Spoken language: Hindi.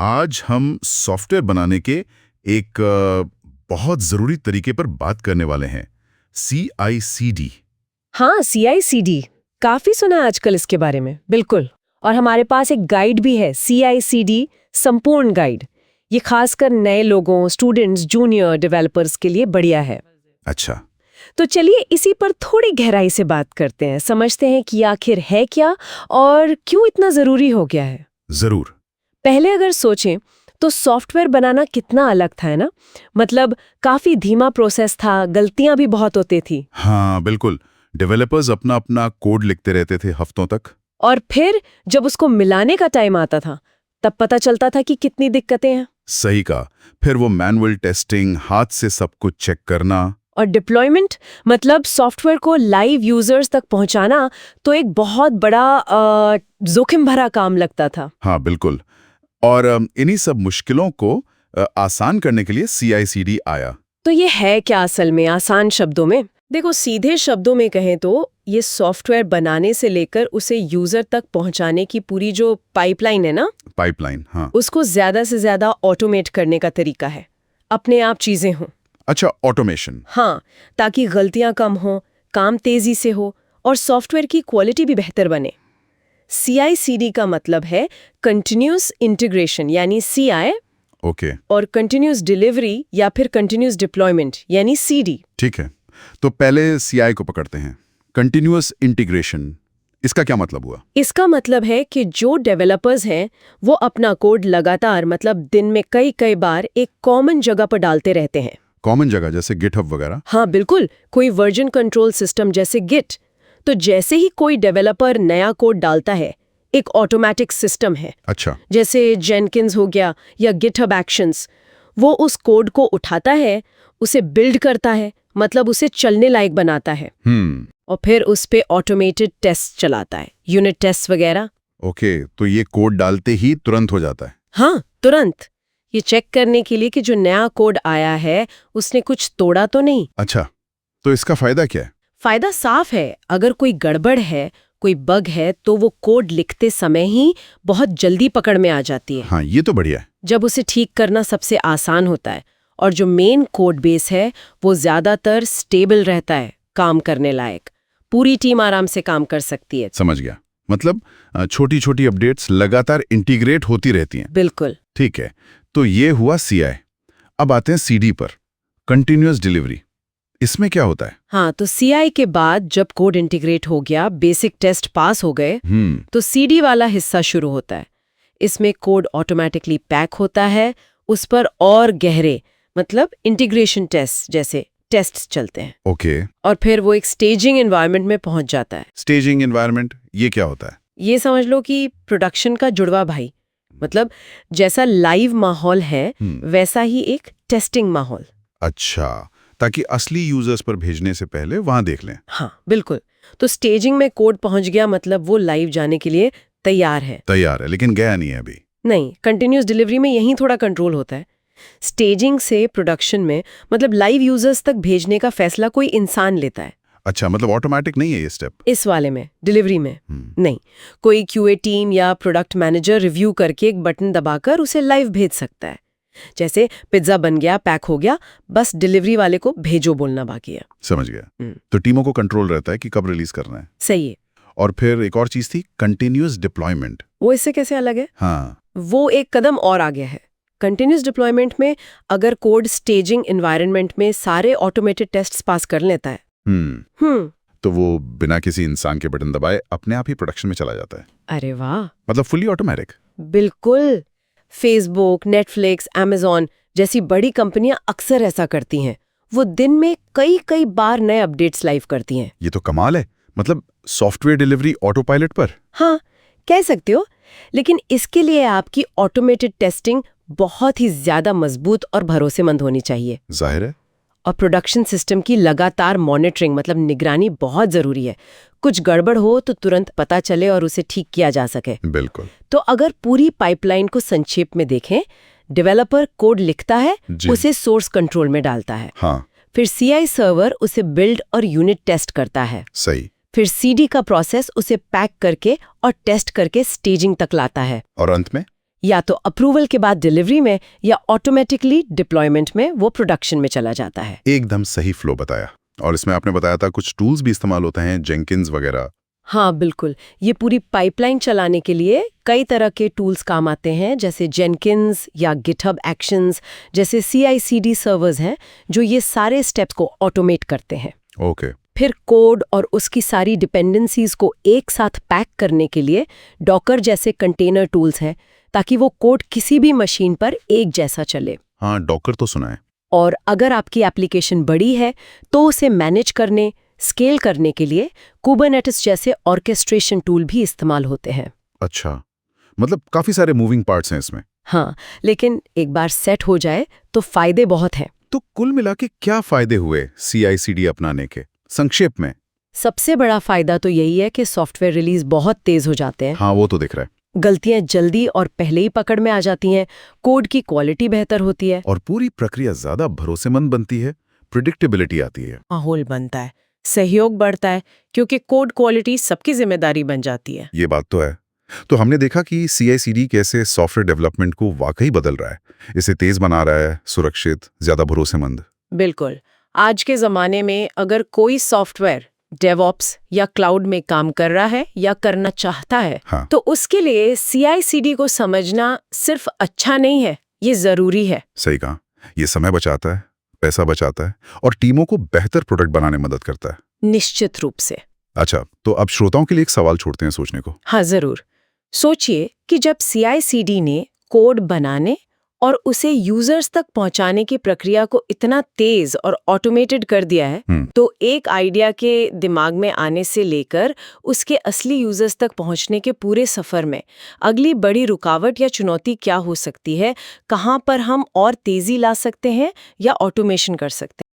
आज हम सॉफ्टवेयर बनाने के एक बहुत ज़रूरी तरीके पर बात करने वाले हैं। CI/CD। हाँ, CI/CD काफी सुना है आजकल इसके बारे में, बिल्कुल। और हमारे पास एक गाइड भी है, CI/CD संपूर्ण गाइड। ये खासकर नए लोगों, स्टूडेंट्स, जूनियर डेवलपर्स के लिए बढ़िया है। अच्छा। तो चलिए इसी पर थोड़ी गहराई से बात करते हैं, समझते हैं कि आखिर है क्या और क्यों इतना जरूरी हो गया है। ज़रूर। पहले अगर सोचें तो सॉफ्टवेयर बनाना कितना अलग था, है ना? मतलब काफी धीमा प्रोसेस था, गलतियां भी बहुत होती थी। हाँ बिल्कुल। डेवलपर्स अपना अपना कोड लिखते रहते थे हफ्तों तक। और फिर जब उसको मिलाने का टाइम आता था तब पता चलता था कि कितनी दिक्कतें हैं। सही कहा। फिर वो मैनुअल टेस्टिंग, हाथ से सब कुछ चेक करना। और डिप्लॉयमेंट मतलब सॉफ्टवेयर को लाइव यूजर्स तक पहुंचाना तो एक बहुत बड़ा जोखिम भरा काम लगता था। हाँ बिल्कुल। और इन्हीं सब मुश्किलों को आसान करने के लिए CI/CD आया। तो ये है क्या असल में, आसान शब्दों में? देखो, सीधे शब्दों में कहें तो ये सॉफ्टवेयर बनाने से लेकर उसे यूजर तक पहुंचाने की पूरी जो पाइपलाइन है ना, पाइपलाइन, हाँ। उसको ज्यादा से ज्यादा ऑटोमेट करने का तरीका है। अपने आप चीजें हों। अच्छा, ऑटोमेशन। हाँ, ताकि गलतियां कम हो, काम तेजी से हो और सॉफ्टवेयर की क्वालिटी भी बेहतर बने। CI/CD का मतलब है कंटिन्यूस इंटीग्रेशन यानी CI, ओके। और कंटिन्यूस डिलीवरी या फिर कंटिन्यूस डिप्लॉयमेंट यानी CD। ठीक है, तो पहले CI को पकड़ते हैं। कंटिन्यूअस इंटीग्रेशन, इसका क्या मतलब हुआ? इसका मतलब है कि जो डेवलपर्स हैं वो अपना कोड लगातार, मतलब दिन में कई कई बार एक कॉमन जगह पर डालते रहते हैं। कॉमन जगह जैसे गिटहब वगैरह? हाँ बिल्कुल, कोई वर्जन कंट्रोल सिस्टम जैसे गिट। तो जैसे ही कोई डेवलपर नया कोड डालता है, एक ऑटोमेटिक सिस्टम है, अच्छा। जैसे जेनकिंस हो गया या गिटहब एक्शंस, वो उस कोड को उठाता है, उसे बिल्ड करता है, मतलब उसे चलने लायक बनाता है। और फिर उस पे ऑटोमेटेड टेस्ट चलाता है, यूनिट टेस्ट वगैरह। ओके, तो ये कोड डालते ही तुरंत हो जाता है? हाँ, तुरंत। ये चेक करने के लिए कि जो नया कोड आया है उसने कुछ तोड़ा तो नहीं। अच्छा, तो इसका फायदा क्या है? फायदा साफ है। अगर कोई गड़बड़ है, कोई बग है, तो वो कोड लिखते समय ही बहुत जल्दी पकड़ में आ जाती है। हाँ, ये तो बढ़िया है। जब उसे ठीक करना सबसे आसान होता है और जो मेन कोड बेस है वो ज्यादातर स्टेबल रहता है, काम करने लायक। पूरी टीम आराम से काम कर सकती है। समझ गया। मतलब छोटी छोटी अपडेट्स लगातार इंटीग्रेट होती रहती हैं। बिल्कुल। ठीक है, तो ये हुआ CI। अब आते हैं CD पर, कंटिन्यूअस डिलीवरी। इसमें क्या होता है? हाँ, तो CI के बाद जब कोड इंटीग्रेट हो गया, बेसिक टेस्ट पास हो गए, तो CD वाला हिस्सा शुरू होता है। इसमें कोड ऑटोमेटिकली पैक होता है, उस पर और गहरे मतलब इंटीग्रेशन टेस्ट जैसे टेस्ट्स चलते हैं। ओके। और फिर वो एक स्टेजिंग एनवायरनमेंट में पहुंच जाता है। स्टेजिंग एनवायरनमेंट, ये क्या होता है? ये समझ लो कि प्रोडक्शन का जुड़वा भाई, मतलब जैसा लाइव माहौल है वैसा ही एक टेस्टिंग माहौल। अच्छा, ताकि असली यूजर्स पर भेजने से पहले वहां देख लें। हाँ बिल्कुल। तो स्टेजिंग में कोड पहुंच गया, मतलब वो लाइव जाने के लिए तैयार है। तैयार है, लेकिन गया नहीं है अभी। नहीं, कंटिन्यूस डिलीवरी में यही थोड़ा कंट्रोल होता है। स्टेजिंग से प्रोडक्शन में, मतलब लाइव यूजर्स तक भेजने का फैसला कोई इंसान लेता है। अच्छा, मतलब ऑटोमेटिक नहीं है ये स्टेप? इस वाले में, डिलीवरी में नहीं। कोई QA टीम या प्रोडक्ट मैनेजर रिव्यू करके एक बटन दबाकर उसे लाइव भेज सकता है। जैसे पिज्जा बन गया, पैक हो गया, बस डिलीवरी वाले को भेजो बोलना बाकी है। समझ गया। तो टीमों को कंट्रोल रहता है कि कब रिलीज करना है। सही है। और फिर एक और चीज थी, कंटिन्यूअस डिप्लॉयमेंट। वो इससे कैसे अलग है? हाँ, वो एक कदम और आगे है। कंटिन्यूस डिप्लॉयमेंट में अगर कोड स्टेजिंग एनवायरनमेंट में सारे ऑटोमेटेड टेस्ट्स पास कर लेता है, तो वो बिना किसी इंसान के बटन दबाए अपने आप ही प्रोडक्शन में चला जाता है। अरे वाह, मतलब फुली ऑटोमेटिक। बिल्कुल। फेसबुक, नेटफ्लिक्स, अमेज़न जैसी बड़ी कंपनियां अक्सर ऐसा करती हैं। वो दिन में कई कई बार नए अपडेट्स लाइव करती हैं। ये तो कमाल है। मतलब सॉफ्टवेयर डिलीवरी ऑटो पायलट पर। हाँ, कह सकते हो। लेकिन इसके लिए आपकी ऑटोमेटेड टेस्टिंग बहुत ही ज्यादा मजबूत और भरोसेमंद होनी चाहिए। जाहिर है। और प्रोडक्शन सिस्टम की लगातार मॉनिटरिंग, मतलब निगरानी बहुत जरूरी है। कुछ गड़बड़ हो तो तुरंत पता चले और उसे ठीक किया जा सके। बिल्कुल। तो अगर पूरी पाइपलाइन को संक्षेप में देखें, डेवलपर कोड लिखता है, उसे सोर्स कंट्रोल में डालता है। हाँ। फिर CI सर्वर उसे बिल्ड और यूनिट टेस्ट करता है। सही। फिर CD का प्रोसेस उसे पैक करके और टेस्ट करके स्टेजिंग तक लाता है। और अंत में या तो अप्रूवल के बाद डिलीवरी में या ऑटोमेटिकली डिप्लॉयमेंट में वो प्रोडक्शन में चला जाता है। एकदम सही फ्लो बताया। और इसमें आपने बताया था कुछ टूल्स भी इस्तेमाल होते हैं, जेंकिन्स वगैरह। हाँ बिल्कुल, ये पूरी पाइपलाइन चलाने के लिए कई तरह के टूल्स काम आते हैं, जैसे जेनकिन्स या गिटहब एक्शंस जैसे CI/CD सर्वर्स हैं जो ये सारे स्टेप्स को ऑटोमेट करते हैं। ओके। फिर कोड और उसकी सारी डिपेंडेंसीज को एक साथ पैक करने के लिए डॉकर जैसे कंटेनर टूल्स हैं ताकि वो कोड किसी भी मशीन पर एक जैसा चले। हाँ, डॉकर तो सुना है। और अगर आपकी एप्लीकेशन बड़ी है तो उसे मैनेज करने, स्केल करने के लिए कुबरनेटिस जैसे ऑर्केस्ट्रेशन टूल भी इस्तेमाल होते हैं। अच्छा, मतलब काफी सारे मूविंग पार्ट्स हैं इसमें। हाँ, लेकिन एक बार सेट हो जाए तो फायदे बहुत हैं। तो कुल मिला के क्या फायदे हुए CI/CD अपनाने के, संक्षेप में? सबसे बड़ा फायदा तो यही है कि सॉफ्टवेयर रिलीज बहुत तेज हो जाते हैं। हाँ, वो तो दिख रहा है। गलतियां जल्दी और पहले ही पकड़ में आ जाती हैं, कोड की क्वालिटी बेहतर होती है और पूरी प्रक्रिया ज्यादा भरोसेमंद बनती है, प्रिडिक्टेबिलिटी आती है। माहौल बनता है, सहयोग बढ़ता है, क्योंकि कोड क्वालिटी सबकी जिम्मेदारी बन जाती है। ये बात तो है। तो हमने देखा कि CI/CD कैसे सॉफ्टवेयर डेवलपमेंट को वाकई बदल रहा है, इसे तेज बना रहा है, सुरक्षित, ज्यादा भरोसेमंद। बिल्कुल, आज के ज़माने में अगर कोई सॉफ्टवेयर डेवऑप्स या क्लाउड में काम कर रहा है या करना चाहता है, हाँ। तो उसके लिए CI/CD को समझना सिर्फ अच्छा नहीं है, ये ज़रूरी है। सही कहा। ये समय बचाता है, पैसा बचाता है और टीमों को बेहतर प्रोडक्ट बनाने में मदद करता है। निश्चित रूप से। अच्छा, तो अब श्रोताओं के लिए एक सवाल छोड़ते हैं सोचने को। हाँ, ज़रूर। सोचिए कि जब CI/CD ने कोड बनाने और उसे यूजर्स तक पहुंचाने की प्रक्रिया को इतना तेज और ऑटोमेटेड कर दिया है, तो एक आइडिया के दिमाग में आने से लेकर उसके असली यूजर्स तक पहुंचने के पूरे सफर में अगली बड़ी रुकावट या चुनौती क्या हो सकती है, कहां पर हम और तेजी ला सकते हैं या ऑटोमेशन कर सकते हैं।